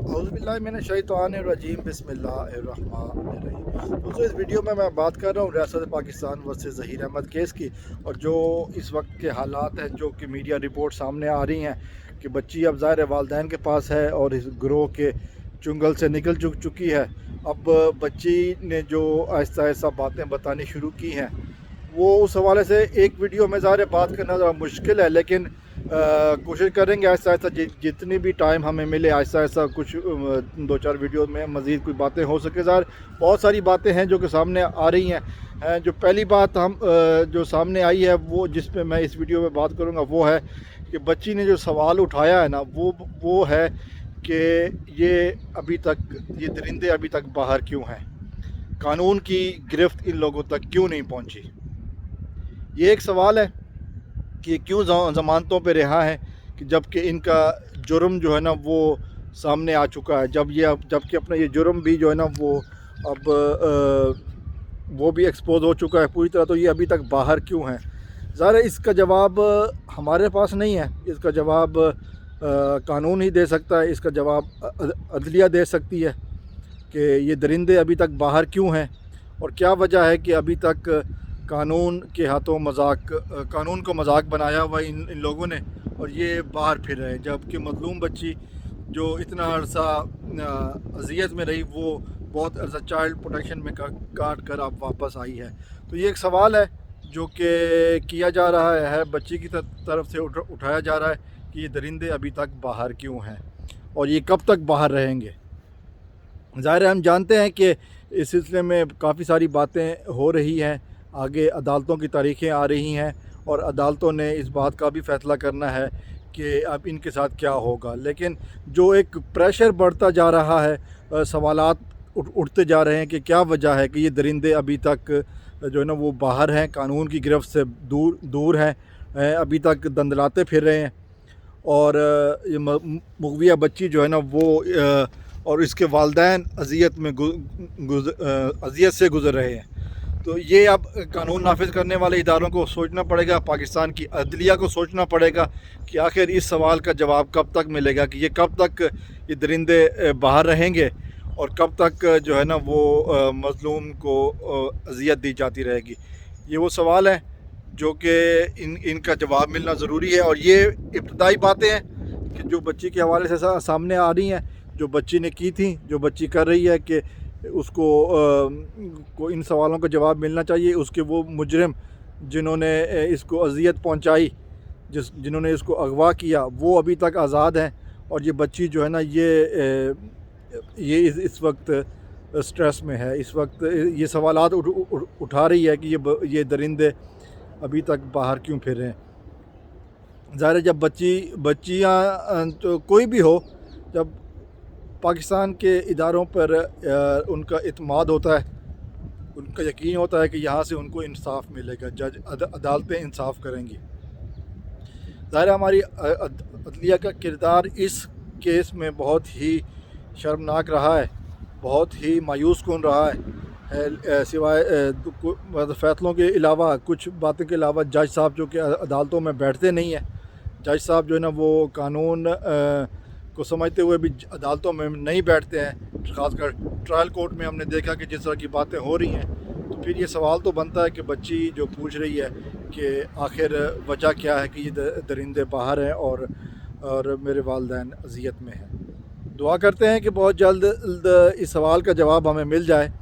औज़ुबिल्लाहिमिनश्शैतानिर्रजीम बिस्मिल्लाहिर्रहमानिर्रहीम। दोस्तों, इस वीडियो में मैं बात कर रहा हूँ रियासत पाकिस्तान वर्सेस ज़हीर अहमद केस की, और जो इस वक्त के हालात हैं जो कि मीडिया रिपोर्ट सामने आ रही हैं कि बच्ची अब ज़ाहिर वालिदैन के पास है और इस ग्रोह के चुंगल से निकल चुकी है। अब बच्ची ने जो आहिस्ता आहिस्ता बातें बतानी शुरू की हैं, वो उस हवाले से एक वीडियो में ज़ाहिर बात करना ज़रा मुश्किल है, लेकिन कोशिश करेंगे आहिस्ता आहिस्ता जितनी भी टाइम हमें मिले आहिस्ता आहिस्ता कुछ दो चार वीडियो में मज़ीद कुछ बातें हो सके। ज़ाहिर बहुत सारी बातें हैं जो कि सामने आ रही हैं। जो पहली बात जो सामने आई है, वो जिस पे मैं इस वीडियो में बात करूँगा, वो है कि बच्ची ने जो सवाल उठाया है ना, वो है कि ये दरिंदे अभी तक बाहर क्यों हैं, कानून की गिरफ्त इन लोगों तक क्यों नहीं पहुँची। ये एक सवाल है कि क्यों ज़मानतों पे रिहा है, कि जबकि इनका जुर्म जो है ना वो सामने आ चुका है, जबकि अपना ये जुर्म भी जो है ना वो अब वो भी एक्सपोज हो चुका है पूरी तरह, तो ये अभी तक बाहर क्यों हैं। ज़ाहिर है इसका जवाब हमारे पास नहीं है, इसका जवाब कानून ही दे सकता है, इसका जवाब अदलिया दे सकती है कि ये दरिंदे अभी तक बाहर क्यों हैं और क्या वजह है कि अभी तक कानून के हाथों कानून को मजाक बनाया हुआ इन लोगों ने और ये बाहर फिर रहे हैं, जबकि मज़लूम बच्ची जो इतना अरसा अजियत में रही, वो बहुत अरसा चाइल्ड प्रोटेक्शन में काट कर अब वापस आई है। तो ये एक सवाल है जो कि किया जा रहा है, बच्ची की तरफ से उठाया जा रहा है कि ये दरिंदे अभी तक बाहर क्यों हैं और ये कब तक बाहर रहेंगे। ज़ाहिर है हम जानते हैं कि इस सिलसिले में काफ़ी सारी बातें हो रही हैं, आगे अदालतों की तारीखें आ रही हैं और अदालतों ने इस बात का भी फ़ैसला करना है कि अब इनके साथ क्या होगा। लेकिन जो एक प्रेशर बढ़ता जा रहा है, सवालात उठते जा रहे हैं कि क्या वजह है कि ये दरिंदे अभी तक जो है ना वो बाहर हैं, कानून की गिरफ्त से दूर हैं, अभी तक दंदलाते फिर रहे हैं। और ये मुग़विया बच्ची जो है ना वो और इसके वालिदैन अज़ियत से गुज़र रहे हैं। तो ये अब कानून नाफिज करने वाले इदारों को सोचना पड़ेगा, पाकिस्तान की अदलिया को सोचना पड़ेगा कि आखिर इस सवाल का जवाब कब तक मिलेगा कि ये कब तक ये दरिंदे बाहर रहेंगे और कब तक जो है ना वो मज़लूम को अज़ियत दी जाती रहेगी। ये वो सवाल है जो कि इनका जवाब मिलना ज़रूरी है। और ये इब्तदाई बातें हैं कि जो बच्ची के हवाले से सामने आ रही हैं, जो बच्ची ने की थी, जो बच्ची कर रही है कि उसको को इन सवालों का जवाब मिलना चाहिए। उसके वो मुजरिम जिन्होंने इसको अज़ियत पहुंचाई, जिन्होंने इसको अगवा किया, वो अभी तक आज़ाद हैं। और ये बच्ची जो है ना ये इस वक्त स्ट्रेस में है, इस वक्त ये सवालात उठा रही है कि ये दरिंदे अभी तक बाहर क्यों फिर रहे हैं। ज़ाहिर है जब बच्चियाँ तो कोई भी हो, जब पाकिस्तान के इदारों पर उनका इत्माद होता है, उनका यकीन होता है कि यहाँ से उनको इंसाफ मिलेगा, जज अदालतें इंसाफ करेंगी। ज़ाहिर हमारी अदलिया का किरदार इस केस में बहुत ही शर्मनाक रहा है, बहुत ही मायूस कौन रहा है। सिवाय फैसलों के अलावा, कुछ बातों के अलावा, जज साहब जो कि अदालतों में बैठते नहीं हैं, जज साहब जो है ना वो कानून को समझते हुए भी अदालतों में नहीं बैठते हैं। ख़ासकर ट्रायल कोर्ट में हमने देखा कि जिस तरह की बातें हो रही हैं, तो फिर ये सवाल तो बनता है कि बच्ची जो पूछ रही है कि आखिर वजह क्या है कि ये दरिंदे बाहर हैं और मेरे वालिदैन अज़ियत में हैं। दुआ करते हैं कि बहुत जल्द इस सवाल का जवाब हमें मिल जाए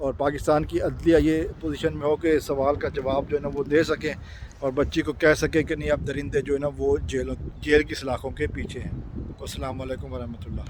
और पाकिस्तान की अदलिया ये पोजीशन में हो कि इस सवाल का जवाब जो है ना वो दे सकें और बच्ची को कह सकें कि नहीं, अब दरिंदे जो है ना वो जेल की सलाखों के पीछे हैं। अस्सलाम वालेकुम वरहमतुल्लाह।